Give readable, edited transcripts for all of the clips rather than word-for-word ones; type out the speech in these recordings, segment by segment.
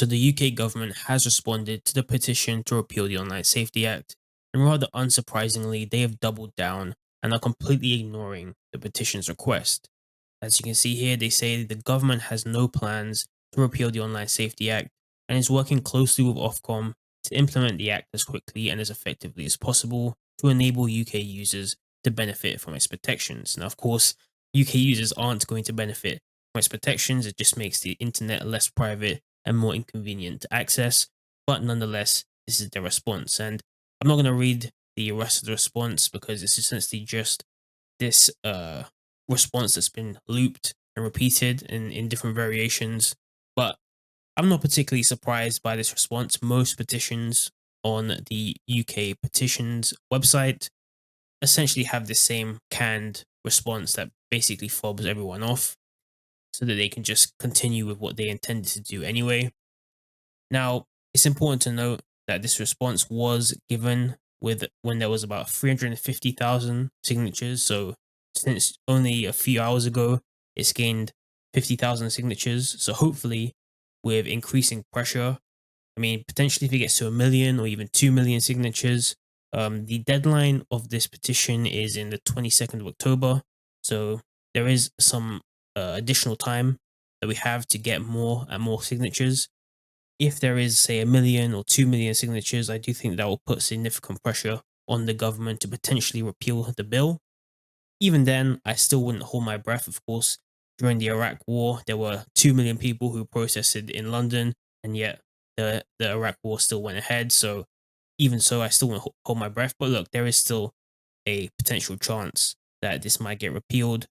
So the UK government has responded to the petition to repeal the Online Safety Act, and rather unsurprisingly, they have doubled down and are completely ignoring the petition's request. As you can see here, they say the government has no plans to repeal the Online Safety Act and is working closely with Ofcom to implement the act as quickly and as effectively as possible to enable UK users to benefit from its protections. Now, of course, UK users aren't going to benefit from its protections, it just makes the internet less private and more inconvenient to access, but nonetheless, this is their response. And I'm not going to read the rest of the response because it's essentially just this response that's been looped and repeated in different variations. But I'm not particularly surprised by this response. Most petitions on the UK petitions website essentially have the same canned response that basically fobs everyone off so that they can just continue with what they intended to do anyway. Now, it's important to note that this response was given with when there was about 350,000 signatures. So since only a few hours ago, it's gained 50,000 signatures. So hopefully, with increasing pressure, I mean, potentially if it gets to 1 million or even 2 million signatures, the deadline of this petition is in the 22nd of October. So there is some additional time that we have to get more and more signatures. If there is, say, 1 million or 2 million signatures, I do think that will put significant pressure on the government to potentially repeal the bill. Even then, I still wouldn't hold my breath. Of course, during the Iraq War, there were 2 million people who protested in London, and yet the Iraq War still went ahead. So even so, I still won't hold my breath. But look, there is still a potential chance that this might get repealed.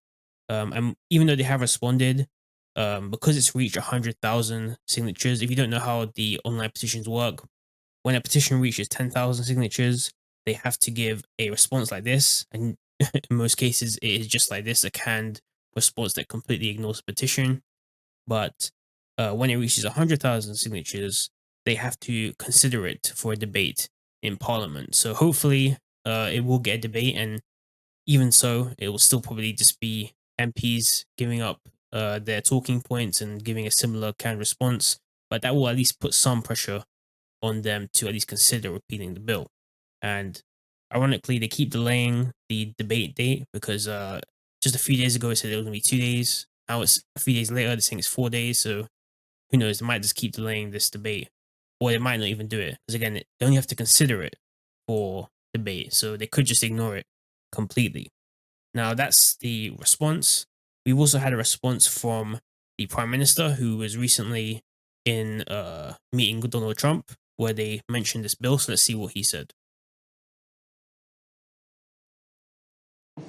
And even though they have responded, because it's reached 100,000 signatures, if you don't know how the online petitions work, when a petition reaches 10,000 signatures, they have to give a response like this. And in most cases, it is just like this, a canned response that completely ignores the petition. But when it reaches 100,000 signatures, they have to consider it for a debate in Parliament. So hopefully, it will get a debate, and even so, it will still probably just be MPs giving up their talking points and giving a similar canned response. But that will at least put some pressure on them to at least consider repealing the bill. And ironically, they keep delaying the debate date because just a few days ago it said it was going to be 2 days. Now it's a few days later, they're saying it's 4 days. So who knows? They might just keep delaying this debate, or they might not even do it because again, they only have to consider it for debate, so they could just ignore it completely. Now that's the response. We've also had a response from the Prime Minister, who was recently in a meeting with Donald Trump where they mentioned this bill. So let's see what he said.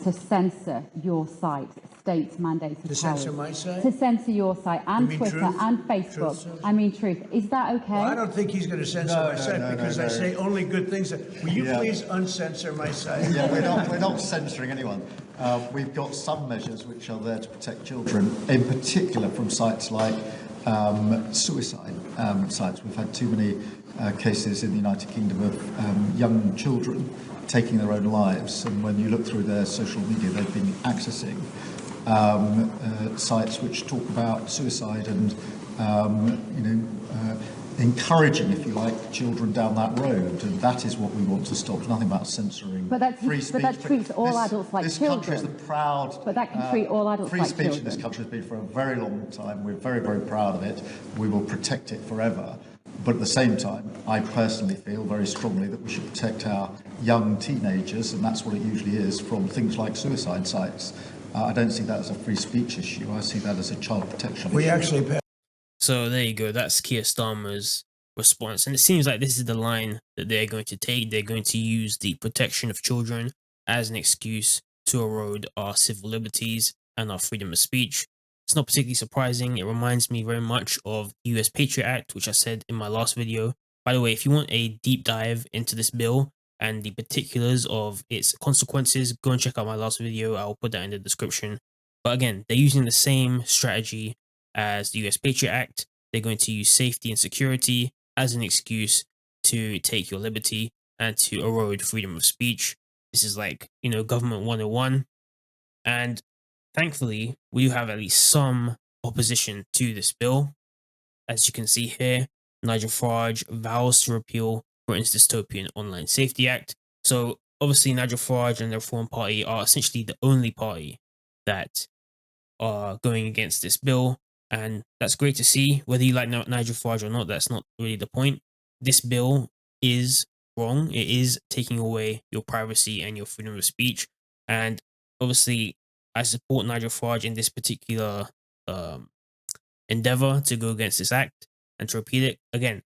To censor your site, states mandated to censor my site? To censor your site and Twitter Truth? and Facebook. Truth, I mean Truth. Is that okay? Well, I don't think he's going to censor my site because I say only good things. Will you please uncensor my site? Yeah, we're not censoring anyone. We've got some measures which are there to protect children, in particular from sites like suicide sites. We've had too many cases in the United Kingdom of young children taking their own lives, and when you look through their social media, they've been accessing sites which talk about suicide and encouraging, if you like, children down that road, and that is what we want to stop. There's nothing about censoring free speech. But that treats all adults like children. This country is the proud. But that can treat all adults like children. Free speech in this country has been for a very long time. We're very, very proud of it. We will protect it forever. But at the same time, I personally feel very strongly that we should protect our young teenagers, and that's what it usually is, from things like suicide sites. I don't see that as a free speech issue. I see that as a child protection issue. So there you go. That's Keir Starmer's response. And it seems like this is the line that they're going to take. They're going to use the protection of children as an excuse to erode our civil liberties and our freedom of speech. It's not particularly surprising. It reminds me very much of the US Patriot Act, which I said in my last video. By the way, if you want a deep dive into this bill and the particulars of its consequences, go and check out my last video. I'll put that in the description. But again, they're using the same strategy as the US Patriot Act. They're going to use safety and security as an excuse to take your liberty and to erode freedom of speech. This is like, government 101. And thankfully, we do have at least some opposition to this bill. As you can see here, Nigel Farage vows to repeal Britain's dystopian Online Safety Act. So obviously Nigel Farage and the Reform Party are essentially the only party that are going against this bill, and that's great to see. Whether you like Nigel Farage or not, that's not really the point. This bill is wrong. It is taking away your privacy and your freedom of speech, and obviously, I support Nigel Farage in this particular endeavor to go against this act and to repeal it. Again,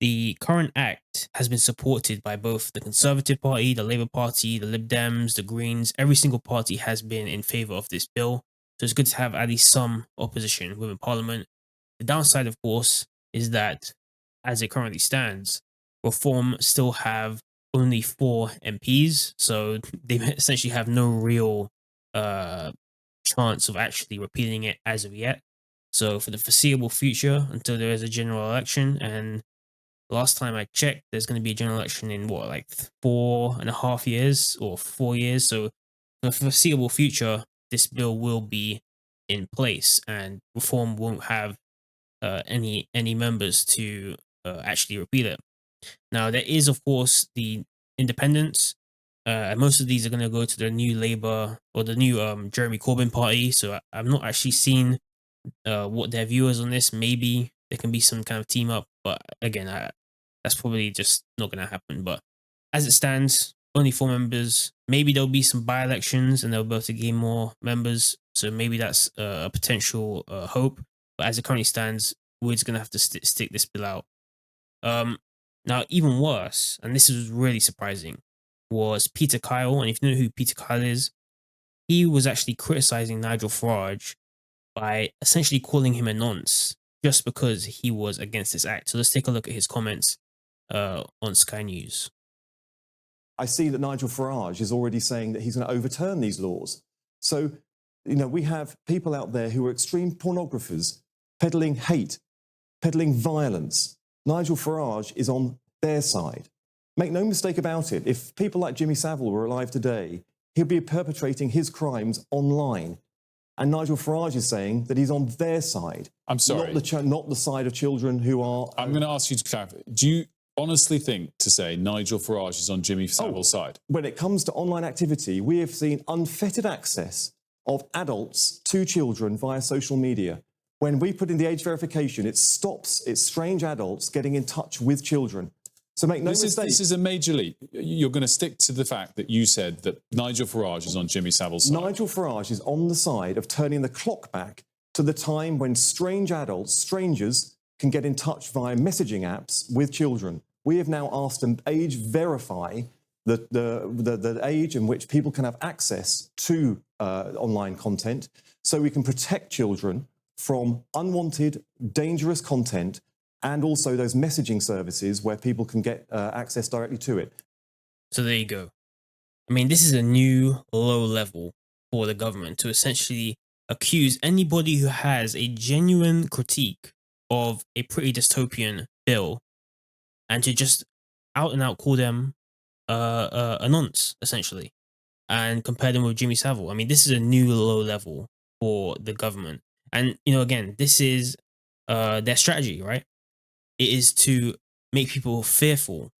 the current act has been supported by both the Conservative Party, the Labour Party, the Lib Dems, the Greens. Every single party has been in favour of this bill. So it's good to have at least some opposition within Parliament. The downside, of course, is that as it currently stands, Reform still have only 4 MPs. So they essentially have no real chance of actually repealing it as of yet. So for the foreseeable future, until there is a general election, and last time I checked, there's going to be a general election in what, like 4.5 years or 4 years. So for the foreseeable future, this bill will be in place, and Reform won't have any members to actually repeal it. Now, there is, of course, the independents. Most of these are going to go to the new Labour or the new Jeremy Corbyn party. So I've not actually seen what their view is on this. Maybe there can be some kind of team up, but again, that's probably just not going to happen. But as it stands, only 4 members. Maybe there'll be some by-elections and they'll be able to gain more members. So maybe that's a potential hope. But as it currently stands, we're just going to have to stick this bill out. Now, even worse, and this is really surprising, was Peter Kyle. And if you know who Peter Kyle is, he was actually criticizing Nigel Farage by essentially calling him a nonce just because he was against this act. So let's take a look at his comments on Sky News. I see that Nigel Farage is already saying that he's going to overturn these laws. So, you know, we have people out there who are extreme pornographers, peddling hate, peddling violence. Nigel Farage is on their side. Make no mistake about it, if people like Jimmy Savile were alive today, he'll be perpetrating his crimes online. And Nigel Farage is saying that he's on their side. I'm sorry. Not the side of children who are... I'm going to ask you to clarify. Do you honestly think to say Nigel Farage is on Jimmy Savile's side? When it comes to online activity, we have seen unfettered access of adults to children via social media. When we put in the age verification, it stops strange adults getting in touch with children. So make no mistake. This is a major leap. You're going to stick to the fact that you said that Nigel Farage is on Jimmy Savile's side. Nigel Farage is on the side of turning the clock back to the time when strange adults, strangers, can get in touch via messaging apps with children. We have now asked them age verify the age in which people can have access to online content, so we can protect children from unwanted, dangerous content, and also those messaging services where people can get access directly to it. So there you go. I mean, this is a new low level for the government to essentially accuse anybody who has a genuine critique of a pretty dystopian bill and to just out and out call them a nonce, essentially, and compare them with Jimmy Savile. I mean, this is a new low level for the government. And, you know, again, this is their strategy, right? It is to make people fearful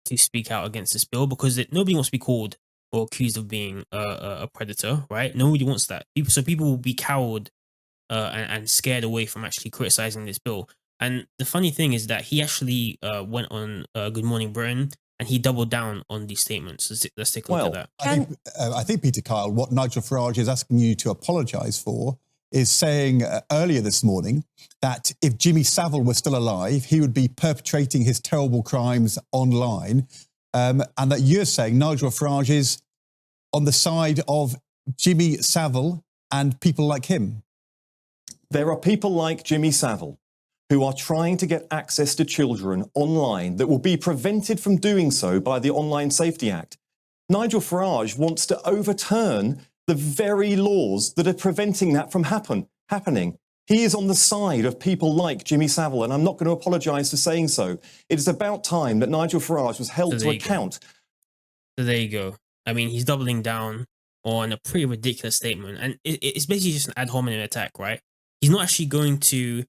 to speak out against this bill because nobody wants to be called or accused of being a predator, right? Nobody wants that. So people will be cowed and scared away from actually criticizing this bill. And the funny thing is that he actually went on Good Morning Britain and he doubled down on these statements. Let's take a look at that. I think, Peter Kyle, what Nigel Farage is asking you to apologise for is saying earlier this morning that if Jimmy Savile were still alive, he would be perpetrating his terrible crimes online, and that you're saying Nigel Farage is on the side of Jimmy Savile and people like him. There are people like Jimmy Savile who are trying to get access to children online that will be prevented from doing so by the Online Safety Act. Nigel Farage wants to overturn the very laws that are preventing that from happening. He is on the side of people like Jimmy Savile, and I'm not going to apologise for saying so. It is about time that Nigel Farage was held to account. So there you go. I mean, he's doubling down on a pretty ridiculous statement, and it's basically just an ad hominem attack, right? He's not actually going to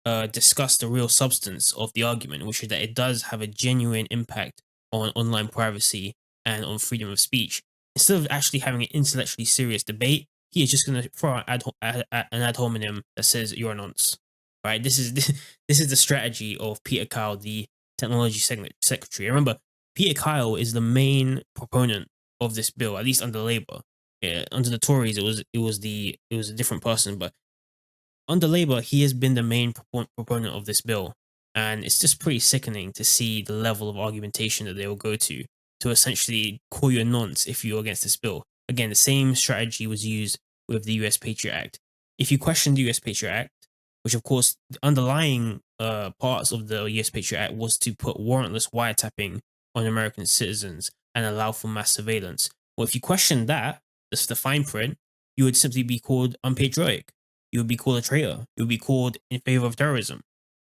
discuss the real substance of the argument, which is that it does have a genuine impact on online privacy and on freedom of speech. Instead of actually having an intellectually serious debate, he is just going to throw out an ad hominem that says you're a nonce. Right? This is the strategy of Peter Kyle, the technology secretary. Remember, Peter Kyle is the main proponent of this bill, at least under Labour. Yeah, under the Tories, it was a different person, but under Labour, he has been the main proponent of this bill, and it's just pretty sickening to see the level of argumentation that they will go to essentially call you a nonce if you're against this bill. Again, the same strategy was used with the US Patriot Act. If you question the US Patriot Act, which of course the underlying parts of the US Patriot Act was to put warrantless wiretapping on American citizens and allow for mass surveillance. Well, if you question that, that's the fine print, you would simply be called unpatriotic. You would be called a traitor. You would be called in favor of terrorism.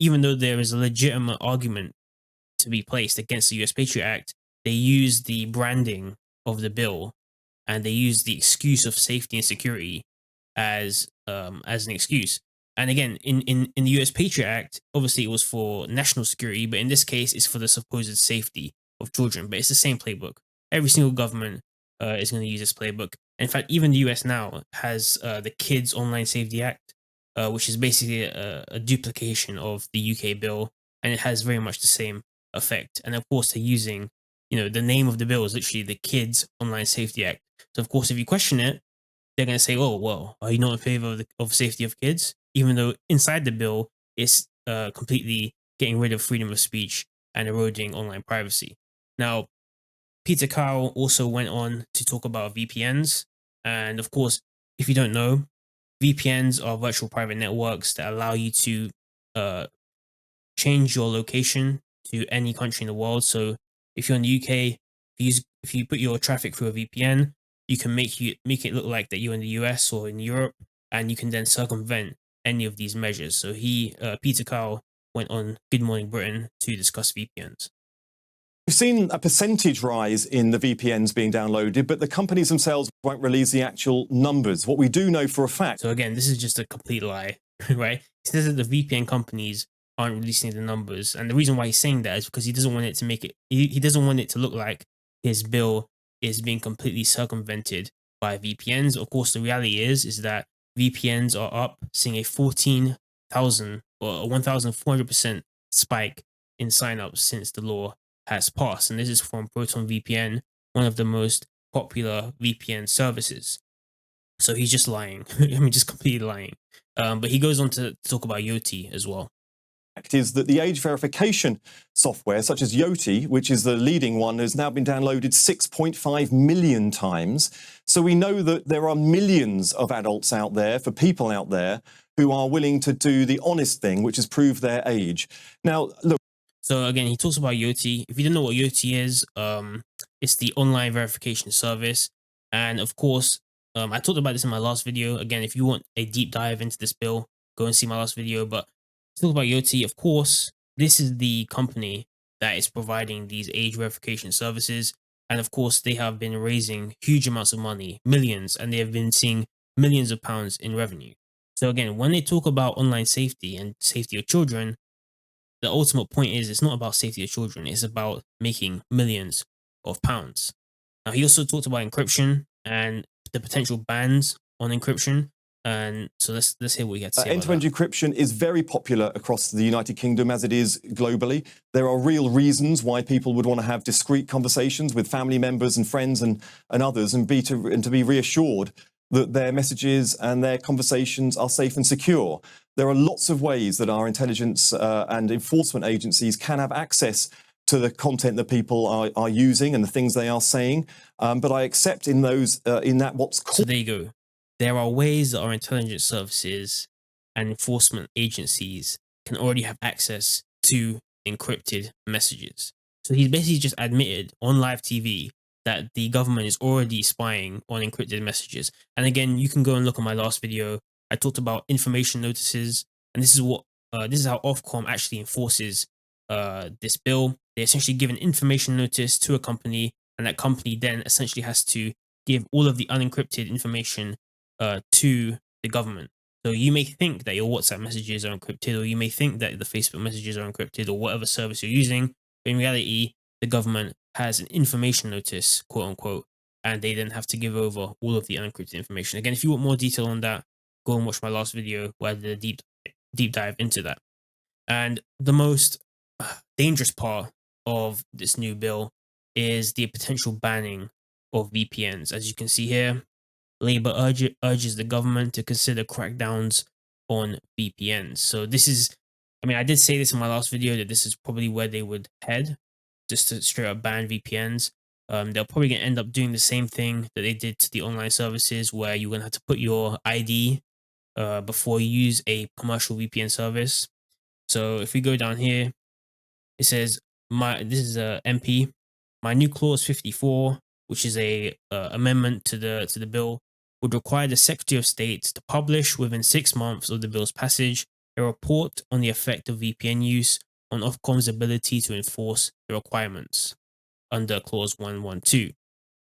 Even though there is a legitimate argument to be placed against the US Patriot Act, they use the branding of the bill and they use the excuse of safety and security as an excuse. And again, in the US Patriot Act, obviously it was for national security, but in this case, it's for the supposed safety of children. But it's the same playbook. Every single government is going to use this playbook. In fact, even the US now has the Kids Online Safety Act, which is basically a duplication of the UK bill, and it has very much the same effect. And of course, they're using, the name of the bill is literally the Kids Online Safety Act. So of course, if you question it, they're going to say, "Oh, well, are you not in favor of safety of kids?" Even though inside the bill it's completely getting rid of freedom of speech and eroding online privacy. Now, Peter Kyle also went on to talk about VPNs. And of course, if you don't know, VPNs are virtual private networks that allow you to change your location to any country in the world. So if you're in the UK, if you put your traffic through a VPN, you can make it look like that you're in the US or in Europe, and you can then circumvent any of these measures. So Peter Kyle went on Good Morning Britain to discuss VPNs. We've seen a percentage rise in the VPNs being downloaded, but the companies themselves won't release the actual numbers. What we do know for a fact... So again, this is just a complete lie, right? He says that the VPN companies aren't releasing the numbers. And the reason why he's saying that is because he doesn't want it to he doesn't want it to look like his bill is being completely circumvented by VPNs. Of course, the reality is that VPNs are up, seeing a 14,000 or 1,400% spike in signups since the law has passed. And this is from Proton VPN, one of the most popular VPN services. So he's just lying. I mean, just completely lying. But he goes on to talk about Yoti as well. Is that the age verification software, such as Yoti, which is the leading one, has now been downloaded 6.5 million times. So we know that there are millions of adults out there, for people out there, who are willing to do the honest thing, which is prove their age. Now, look. So again, he talks about Yoti. If you don't know what Yoti is, it's the online verification service. And of course, I talked about this in my last video. Again, if you want a deep dive into this bill, go and see my last video. But to talk about Yoti, of course, this is the company that is providing these age verification services. And of course, they have been raising huge amounts of money, millions, and they have been seeing millions of pounds in revenue. So again, when they talk about online safety and safety of children, the ultimate point is it's not about safety of children. It's about making millions of pounds. Now, he also talked about encryption and the potential bans on encryption. And so let's hear what he had to say. End-to-end encryption is very popular across the United Kingdom, as it is globally. There are real reasons why people would want to have discreet conversations with family members and friends and others, and to be reassured that their messages and their conversations are safe and secure. There are lots of ways that our intelligence and enforcement agencies can have access to the content that people are using and the things they are saying. But I accept in that what's called... So there you go. There are ways that our intelligence services and enforcement agencies can already have access to encrypted messages. So he's basically just admitted on live TV that the government is already spying on encrypted messages. And again, you can go and look at my last video. I talked about information notices, and this is how Ofcom actually enforces this bill. They essentially give an information notice to a company, and that company then essentially has to give all of the unencrypted information to the government. So you may think that your WhatsApp messages are encrypted, or you may think that the Facebook messages are encrypted, or whatever service you're using. But in reality, the government has an information notice, quote unquote, and they then have to give over all of the unencrypted information. Again, if you want more detail on that, go and watch my last video where I did a deep dive into that. And the most dangerous part of this new bill is the potential banning of VPNs. As you can see here, Labour urges the government to consider crackdowns on VPNs. So this is, I mean, I did say this in my last video that this is probably where they would head, just to straight up ban VPNs. They're probably going to end up doing the same thing that they did to the online services, where you're going to have to put your ID before you use a commercial VPN service. So if we go down here, it says, this is a MP. My new clause 54, which is a amendment to the bill, would require the Secretary of State to publish within 6 months of the bill's passage a report on the effect of VPN use on Ofcom's ability to enforce the requirements under clause 112.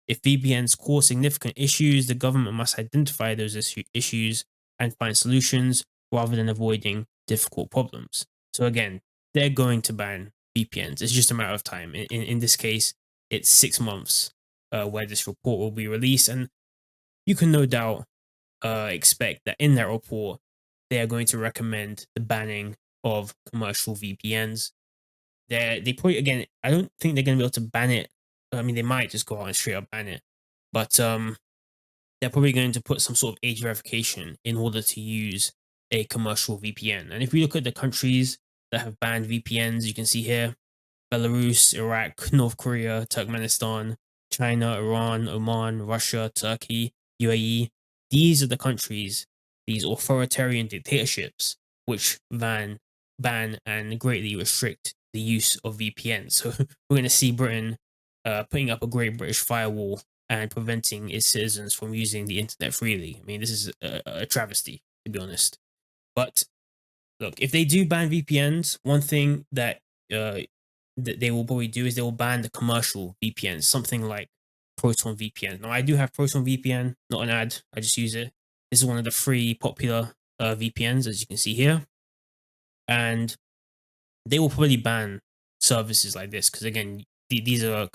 If VPNs cause significant issues, the government must identify those issues and find solutions rather than avoiding difficult problems. So again, they're going to ban VPNs. It's just a matter of time. In this case, it's 6 months where this report will be released, and you can no doubt expect that in that report, they are going to recommend the banning of commercial VPNs. They probably, again, I don't think they're going to be able to ban it. I mean, they might just go out and straight up ban it, but they're probably going to put some sort of age verification in order to use a commercial VPN. And if we look at the countries that have banned VPNs, you can see here: Belarus, Iraq, North Korea, Turkmenistan, China, Iran, Oman, Russia, Turkey, UAE. These are the countries, these authoritarian dictatorships, which ban and greatly restrict the use of VPNs. So we're going to see Britain putting up a Great British Firewall and preventing its citizens from using the internet freely. I mean, this is a travesty, to be honest. But look, if they do ban VPNs, one thing that they will probably do is they will ban the commercial VPNs, something like Proton VPN. Now, I do have Proton VPN, not an ad, I just use it. This is one of the free popular VPNs, as you can see here. And they will probably ban services like this because, again, these are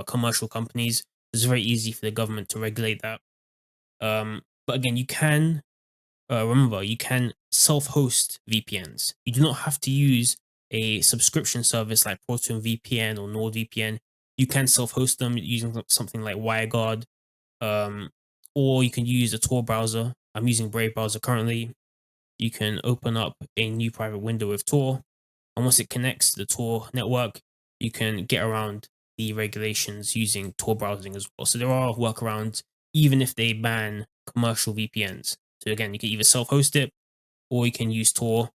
commercial companies. It's very easy for the government to regulate that. But again, you can, remember, you can self-host VPNs. You do not have to use a subscription service like Proton VPN or NordVPN. You can self-host them using something like WireGuard, or you can use a Tor browser. I'm using Brave browser currently. You can open up a new private window with Tor, and once it connects to the Tor network, you can get around the regulations using Tor browsing as well. So there are workarounds, even if they ban commercial VPNs. So again, you can either self-host it, or you can use Tor,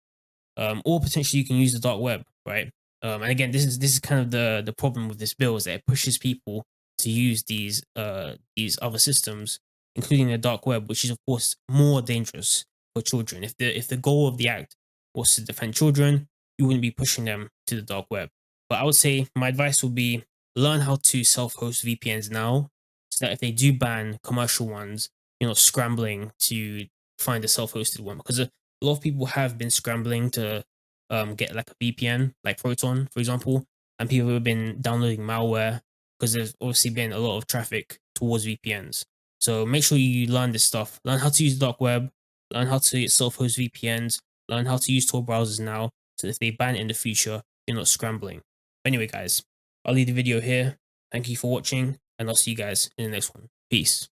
or potentially you can use the dark web, right? And again, this is kind of the problem with this bill, is that it pushes people to use these other systems, including the dark web, which is of course more dangerous for children. If the goal of the act was to defend children, you wouldn't be pushing them to the dark web. But I would say my advice would be learn how to self-host VPNs now, so that if they do ban commercial ones, you're not scrambling to find a self-hosted one, because a lot of people have been scrambling to get like a VPN, like Proton, for example, and people have been downloading malware because there's obviously been a lot of traffic towards VPNs. So make sure you learn this stuff. Learn how to use the dark web, learn how to self-host VPNs, learn how to use Tor browsers now, so if they ban it in the future, you're not scrambling. Anyway, guys, I'll leave the video here. Thank you for watching, and I'll see you guys in the next one. Peace.